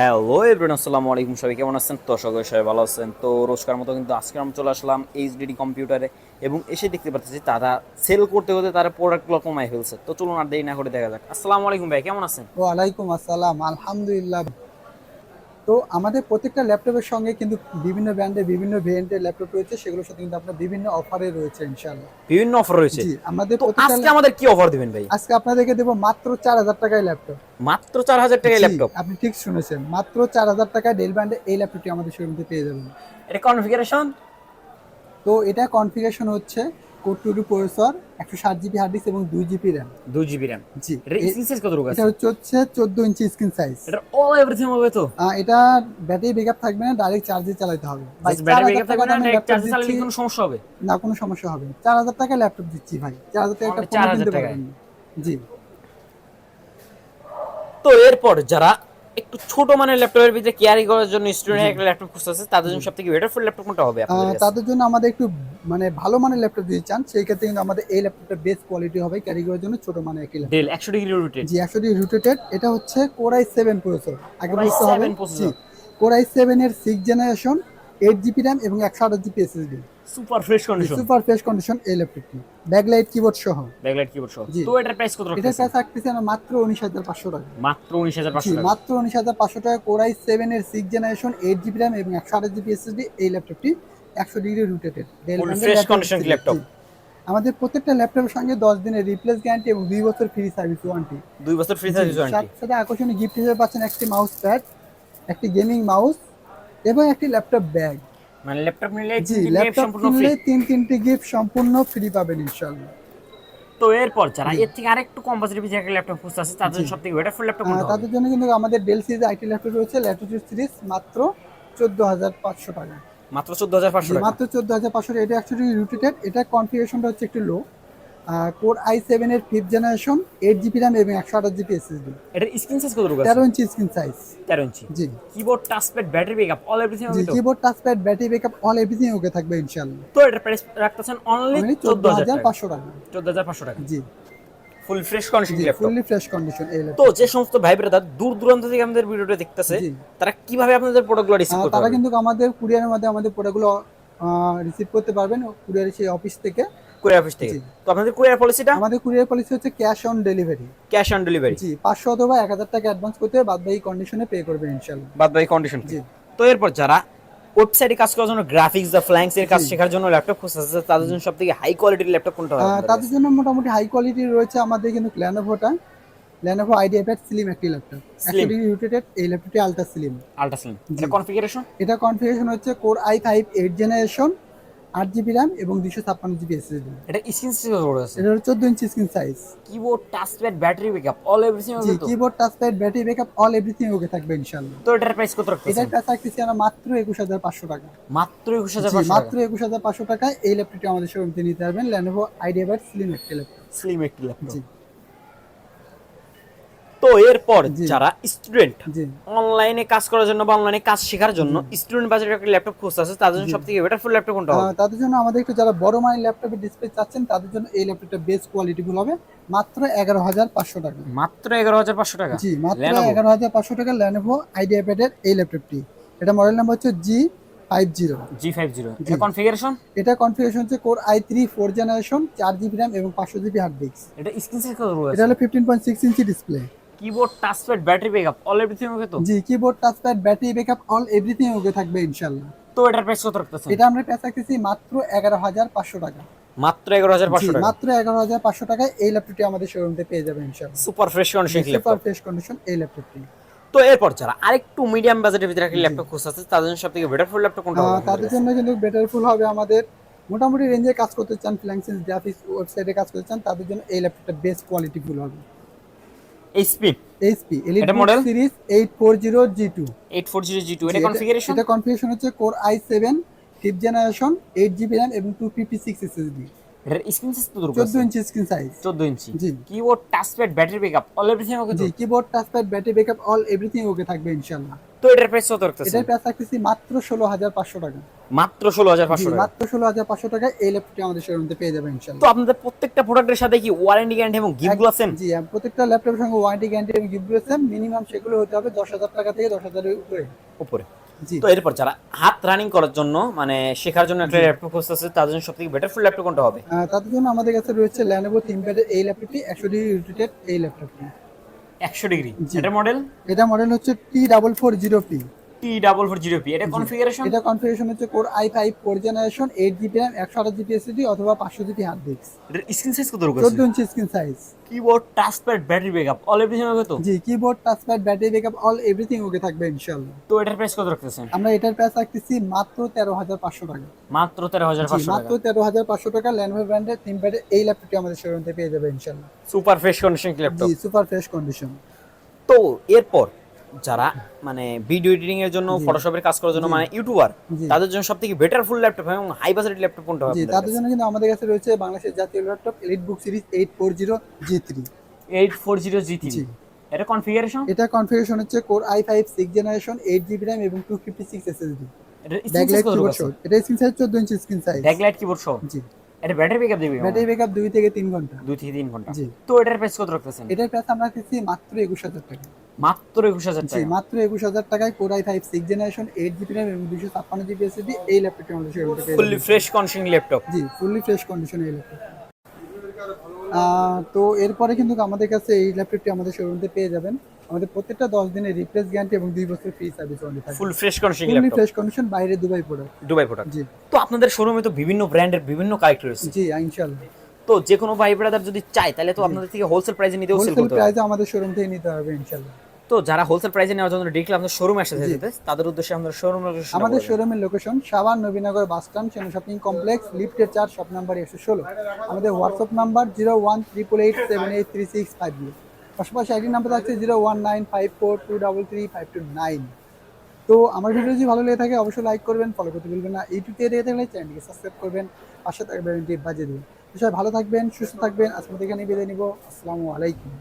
Hello everyone, আসসালামু আলাইকুম। সবাই কেমন আছেন? তো আশা করি সবাই ভালো আছেন। তো রোজকার মতো কিন্তু আজকে আমরা চলে আসলাম এইচডিডি কম্পিউটারে এবং এসে দেখতে পাচ্ছি তারা সেল করতে করতে তারা প্রোডাক্টগুলো কমায় ফেলছে। তো চলুন আর দেরি না করে দেখা যাক। আসসালামু আলাইকুম ভাই, কেমন আছেন? ওয়ালাইকুম আসসালাম, আলহামদুলিল্লাহ। তো আমাদের প্রত্যেকটা ল্যাপটপের সঙ্গে কিন্তু বিভিন্ন ব্র্যান্ডের বিভিন্ন ভেরিয়েন্টের ল্যাপটপ রয়েছে, সেগুলোর সাথে কিন্তু আপনার বিভিন্ন অফারে রয়েছে ইনশাআল্লাহ। বিভিন্ন অফার রয়েছে। জি, আমাদের তো প্রত্যেকটা আজকে আমাদের কি অফার দিবেন ভাই? আজকে আপনাদেরকে দেবো মাত্র 4,000 টাকায় ল্যাপটপ। মাত্র 4,000 টাকায় জি, ল্যাপটপ? আপনি ঠিক শুনেছেন, মাত্র 4,000 টাকায় ডেল ব্র্যান্ডের এই ল্যাপটপটি আমাদের শোরুমে পেয়ে যাবেন। এটা কনফিগারেশন? তো এটা কনফিগারেশন হচ্ছে core two processor, 160 GB hard disk এবং 2 জিবি র্যাম। 2 GB RAM. জি, এটা স্ক্রিন সাইজ কত এটা আছে? হচ্ছে 14 ইঞ্চি স্ক্রিন সাইজ। এটা অল এভরিথিং হবে তো? এটা ব্যাটারি ব্যাকআপ থাকবে না, ডাইরেক্ট চার্জে চালাতে হবে ভাই। জাস্ট চার ব্যাটারি হাজার ব্যাকআপ থাকবে টাকা না, দামের ডাইরেক্ট ল্যাপটপ চার্জে চালালে দিচ্ছি, কি কোনো সমস্যা হবে? না কোনো সমস্যা হবে না। 4,000 টাকায় ল্যাপটপ দিচ্ছি ভাই, 4,000 টাকা একটা আমাদের ফোন 4,000 কিনতে টাকায়। পারবেন না। জি। তো এরপর যারা একটু ছোট মানের ল্যাপটপের ভিতরে ক্যারি করার জন্য স্টুডেন্ট একটা ল্যাপটপ খুঁজতেছে, তাদের জন্য সবথেকে বেটার ফুল ল্যাপটপ কোনটা হবে আপনাদের কাছে? তাদের জন্য আমাদের একটু মানে ভালো মানের ল্যাপটপ যদি চান, সেই ক্ষেত্রে কিন্তু আমাদের এই ল্যাপটপটা বেস্ট কোয়ালিটি হবে, ক্যারি করার জন্য ছোট মানের একটি ডেল ল্যাপটপ। 100 degree rotate. জি, 100 রোটেটেড। এটা হচ্ছে কোর i7 প্রসেসর, আগে কোরাই বুঝতে হবে। 7 জি, প্রসেসর। কোর i7 এর 6 জেনারেশন, 8 জিবি র্যাম এবং 128 জিবি এসএসডি। সুপার ফ্রেশ জি, কন্ডিশন। সুপার ফ্রেশ কন্ডিশন এই ল্যাপটপটি, ব্যাকলাইট কিবোর্ড সহ। ব্যাকলাইট কিবোর্ড সহ। জি, তো এটার প্রাইস কত এটার রাখতেছেন? প্রাইস রাখতেছি আমরা মাত্র 19,500 টাকা। মাত্র জি, 19,500 টাকা। মাত্র 19,500 টাকা কোরাই 7 এর 6 জেনারেশন, 8 জিবি র্যাম এবং 128 জিবি এসএসডি এই ল্যাপটপটি 100 ডিগ্রি রোটেটেড ডেল ফুল ব্র্যান্ডের fresh laptop condition series. Laptop. জি, আমাদের প্রত্যেকটা ল্যাপটপের সঙ্গে 10 দিনের রিপ্লেস গ্যারান্টি এবং 2 বছর ফ্রি সার্ভিস ওয়ারেন্টি। 2 বছর ফ্রি জি, সার্ভিস ওয়ারেন্টি। সাথে সাথে আকর্ষণীয় গিফট হিসেবে পাচ্ছেন একটি মাউস প্যাড, একটি গেমিং মাউস এবং একটি ল্যাপটপ ব্যাগ। মানে ল্যাপটপ নিলে জি, 3 গিফট ল্যাপটপ সম্পূর্ণ ফ্রি। কিনলে তিনটি গিফট সম্পূর্ণ ফ্রি পাবেন ইনশাআল্লাহ। তো এরপর যারা জি, এর থেকে আরেকটু কম বাজেটের ভিতরে একটা ল্যাপটপ খুঁজতেছে, তাদের জি, জন্য সবথেকে বেটার ফুল ল্যাপটপ কোনটা হবে? তাদের জন্য কিন্তু আমাদের ডেল সিরিজ আইটি ল্যাপটপ রয়েছে, ল্যাটিটিউড সিরিজ, মাত্র 14,500 টাকা। মাত্র 14,500 জি, টাকা। মাত্র 14,500। এটা অ্যাকচুয়ালি রুটেটেড, এটা কনফিগারেশনটা হচ্ছে একটু লো। কোর i7 এর 5th জেনারেশন, 8 জিবি র্যাম এবং 128 জিবি এসএসডি। এটার স্ক্রিন সাইজ কত আছে? 13 ইঞ্চি স্ক্রিন সাইজ। 13 ইঞ্চি। জি, keyboard, touchpad, battery backup all everything জি, হবে তো? Keyboard, touchpad, battery backup all everything okay থাকবে ইনশাআল্লাহ। তো এটার প্রাইস রাখতেছেন অনলি অনলি 14,000 টাকা। 14,500 টাকা। 14,500 টাকা। জি, ফুল ফ্রেশ কন্ডিশন জি, ল্যাপটপ। ফুললি ফ্রেশ কন্ডিশন এই তো ল্যাপটপ। যে সমস্ত ভাই ব্রাদার দূর দূরান্ত থেকে আমাদের ভিডিওটা দেখতেছে, জি, তারা কিভাবে আপনাদের প্রোডাক্টগুলো রিসিভ করতে তারা পারবে? কিন্তু আমাদের কুরিয়ারের মাধ্যমে আমাদের প্রোডাক্টগুলো রিসিভ করতে পারবেন কুরিয়ারের সেই অফিস থেকে। কুরিয়ার অফিস থেকে। জি, তো আপনাদের কুরিয়ার পলিসিটা? আমাদের কুরিয়ার পলিসি হচ্ছে cash on delivery. Cash on delivery. জি, 500 অথবা 1,000 টাকা অ্যাডভান্স করতে হবে, বাদবাকি কন্ডিশনে পে করবেন ইনশাআল্লাহ। বাদ বাকি কন্ডিশন ফ্রি। জি, তো এরপর যারা ওয়েবসাইটে কাজ করার জন্য, গ্রাফিক্স বা ফ্ল্যাঙ্কস এর কাজ জি, শেখার জন্য ল্যাপটপ খুঁজতেছে, তাদের জন্য সবথেকে হাই কোয়ালিটির ল্যাপটপ কোনটা হবে আপনাদের তাদের কাছে? জন্য মোটামুটি হাই কোয়ালিটির রয়েছে আমাদের কিন্তু ল্যানোভোটা, ল্যানোভো আইডিয়াপ্যাড স্লিম একটি ল্যাপটপ, স্লিম, 100 ডিগ্রি রোটেটেড এই ল্যাপটপটি আলট্রা স্লিম। Ultra slim. জি, এটা কনফিগারেশন? এটা কনফিগারেশন হচ্ছে core i5 8 generation, 8 GB RAM এবং 256 জিবি এসএসডি। এটা স্ক্রিন সাইজ কত আছে? এটা হচ্ছে 14 inch screen size. Keyboard, touchpad, battery backup all everything জি, হবে তো? Keyboard, touchpad, battery backup all everything okay থাকবে ইনশাআল্লাহ। তো এটার প্রাইস কত এটার রাখতেছেন? প্রাইস রাখতেছি আমরা মাত্র 21,500 টাকা। মাত্র জি, 21,500 টাকা। মাত্র 21,500 টাকায় এই ল্যাপটপটি আমাদের শোরুম থেকে নিতে পারবেন, ল্যানোভো আইডিয়াপ্যাড স্লিম একটি ল্যাপটপ। স্লিম একটি ল্যাপটপ। জি, তো এরপর জি, যারা স্টুডেন্ট, জি, অনলাইনে কাজ করার জন্য বা অনলাইনে কাজ শেখার জন্য স্টুডেন্ট বাজেটের একটা ল্যাপটপ খুঁজতেছে, তাদের জন্য জি, সবথেকে বেটার ফুল ল্যাপটপ কোনটা হবে? তাদের জন্য আমাদের একটু যারা বড় মানের ল্যাপটপের ডিসপ্লে চাচ্ছেন, তাদের জন্য এই ল্যাপটপটা বেস্ট কোয়ালিটিফুল হবে, মাত্র 11,500 টাকা। মাত্র 11,500 টাকা। জি, মাত্র লেনোভো 11,500 টাকা ল্যানোভো আইডিয়াপ্যাডের এই ল্যাপটপটি। এটা মডেল নাম্বার হচ্ছে G50। G50। জি, এটা কনফিগারেশন? এটা কনফিগারেশন হচ্ছে core i3 4 generation, 4 GB RAM এবং 500 জিবি হার্ড ডিস্ক। এটা স্ক্রিন সাইজ কত এটা আছে? হলো 15.6 inch display. Keyboard, touchpad, battery backup all everything okay তো? জি, keyboard, touchpad, battery backup all everything okay থাকবে ইনশাআল্লাহ। তো এটার প্রাইস কত রাখতেছেন? এটা আমরা প্রাইস রাখতেছি মাত্র 11,500 টাকা। মাত্র জি, 11,500 টাকা। মাত্র 11,500 টাকায় এই ল্যাপটপটি আমাদের শোরুমে পেয়ে যাবেন ইনশাআল্লাহ। Super fresh condition super laptop. Fresh condition এই ল্যাপটপটি। তো এরপর যারা আরেকটু মিডিয়াম বাজেটের ভিতরে একটা জি, ল্যাপটপ খুঁজতেছে, তাদের জন্য সবথেকে বেটার ফুল ল্যাপটপ কোনটা হবে আপনাদের তাদের কাছে? জন্য কিন্তু বেটারফুল হবে আমাদের, মোটামুটি রেঞ্জে কাজ করতে চান, ফ্ল্যাঙ্কসিস গ্রাফিক্স ওয়েবসাইটে কাজ করতে চান, তাদের জন্য এই ল্যাপটপটা বেস্ট কোয়ালিটিফুল হবে। এইচপি। এইচপি এটা EliteBook model series 840G2। 840G2। জি, এটা এটা কনফিগারেশন? এটা কনফিগারেশন হচ্ছে core i7 5th generation, 8 GB RAM এবং 256 এসএসডি। এটার স্ক্রিন সাইজ কত 14 আছে? Inch screen size. 14 ইঞ্চি। জি, keyboard, touchpad, battery backup all everything okay জি, তো? Keyboard, touchpad, battery backup all everything okay থাকবে ইনশাআল্লাহ। তো এটার প্রাইস কত রাখতেছেন? এটার প্রাইস রাখতেছি মাত্র 16,500 টাকা। মাত্র 16,500 জি, টাকা। মাত্র 16,500 টাকায় এই ল্যাপটপটি আমাদের শোরুমে পেয়ে যাবেন তো ইনশাআল্লাহ। আপনাদের প্রত্যেকটা প্রোডাক্টের সাথে কি ওয়ারেন্টি গ্যারান্টি এবং গিফটগুলো সেম? জি, প্রত্যেকটা ল্যাপটপের সঙ্গে ওয়ারেন্টি গ্যারান্টি এবং গিফট রয়েছে। মিনিমাম সেগুলো হতে হবে 10,000 টাকা থেকে 10,000 এর উপরে। উপরে। জি। তো এরপর যারা হাত রানিং করার জন্য মানে শেখার জন্য একটা ল্যাপটপ খুঁজতেছে তাদের জন্য সবথেকে বেটার ফুল ল্যাপটপ কোনটা হবে? তাদের জন্য আমাদের কাছে রয়েছে Lenovo ThinkPad এই ল্যাপটপটি 100 ডিগ্রি রোটেটেড এই ল্যাপটপটি। 100 ডিগ্রি। জি। এটা মডেল এটা মডেল হচ্ছে T440P। T440P। এটা জি। কনফিগারেশন? এটা কনফিগারেশন হচ্ছে Core i5 4th generation 8GB RAM 128GB SSD অথবা 500GB হার্ড ডিস্ক। এটার স্ক্রিন সাইজ কত রকম আছে? 14 inch screen size. Keyboard, touchpad, battery backup all everything হবে তো? জি, keyboard, touchpad, battery backup all everything okay থাকবে ইনশাআল্লাহ। তো এটার প্রাইস কত রাখতেছেন? আমরা এটার প্রাইস রাখতেছি মাত্র 13,500 টাকা। মাত্র জি, 13,500 মাত্র টাকা। 13,500 টাকা Lenovo ব্র্যান্ডের ThinkPad এই ল্যাপটপটি আমাদের শোরুমে পেয়ে যাবে ইনশাআল্লাহ। Super fresh condition laptop. জি, সুপার ফ্রেশ কন্ডিশন। তো এরপর যারা মানে ভিডিও এডিটিং এর জন্য, জি। ফটোশপের কাজ করার জন্য জি। মানে ইউটিউবার, জি। তাদের জন্য সবথেকে বেটার ফুল ল্যাপটপ এবং হাই বাজেট ল্যাপটপ কোনটা হবে জি, আপনাদের তাদের কাছে? জন্য কিন্তু আমাদের কাছে রয়েছে বাংলাদেশের জাতীয় laptop EliteBook series 840G3। 840G3। জি। এটা কনফিগারেশন? এটা কনফিগারেশন হচ্ছে Core i5 6th generation 8GB RAM এবং 256 SSD। এটা স্ক্রিন সাইজ ব্যাকলাইট কত কিবোর্ড আছে? সহ। এটা screen size 14 inch screen size. Backlight keyboard সহ। জি। এটা ব্যাটারি ব্যাকআপ দিবে কেমন? ব্যাটারি ব্যাকআপ 2 থেকে 3 ঘন্টা। 2 থেকে 3 ঘন্টা। জি। তো এটার প্রাইস কত রাখতেছেন? এটার প্রাইস আমরা রাখতেছি মাত্র 21,000 টাকা। মাত্র 21,000 জি, টাকা। মাত্র 21,000 টাকায় Core i5 6th generation 8GB RAM এবং 256GB SSD এই ল্যাপটপটি আমাদের শোরুমে পেয়ে ফুললি যাবেন। Fresh condition laptop. জি, ফুললি ফ্রেশ কন্ডিশন এই ল্যাপটপ। তো এরপরে কিন্তু আমাদের কাছে এই ল্যাপটপটি আমাদের শোরুমে পেয়ে যাবেন। আমাদের প্রত্যেকটা 10 দিনের রিপ্লেস গ্যারান্টি এবং 2 বছর ফ্রি সার্ভিস ওয়ারেন্টি থাকবে। Full fresh condition fully laptop. Fresh condition, বাইরে দুবাই প্রোডাক্ট। Dubai product. জি। তো আপনাদের শোরুমে তো বিভিন্ন ব্র্যান্ডের বিভিন্ন কালেক্ট রয়েছে। জি, ইনশাআল্লাহ। তো যে কোনো ভাই ব্রাদার যদি চায় তাহলে তো আপনাদের থেকে হোলসেল প্রাইসে নিতেও সেল হোলসেল করতে পারবে। প্রাইসে আমাদের শোরুম থেকে নিতে হবে ইনশাআল্লাহ। তো যারা হোলসেল প্রাইসে নেওয়ার জন্য ডিরেক্টলি আপনাদের শোরুমে আসতে জি। যেতে তাদের উদ্দেশ্যে আমাদের শোরুম লোকেশন আমাদের শোরুমের location Savar Nabinagar bus stand, Senu shopping complex, লিফটের 4, শপ নাম্বার 116। আমাদের হোয়াটসঅ্যাপ নাম্বার 01888783650। পাশাপাশি আইডি নাম্বার আছে 01954233529। তো আমার ভিডিও যদি ভালো লেগে থাকে অবশ্যই লাইক করবেন, ফলো করতে ভুলবেন না। ইউটিউব থেকে দেখে থাকলে চ্যানেলটিকে সাবস্ক্রাইব করবেন, পাশে থাকবেন, বাজিয়ে দেবেন। তো সবাই ভালো থাকবেন, সুস্থ থাকবেন। আজকে এখানেই বিদায় নিব। আসসালামু আলাইকুম।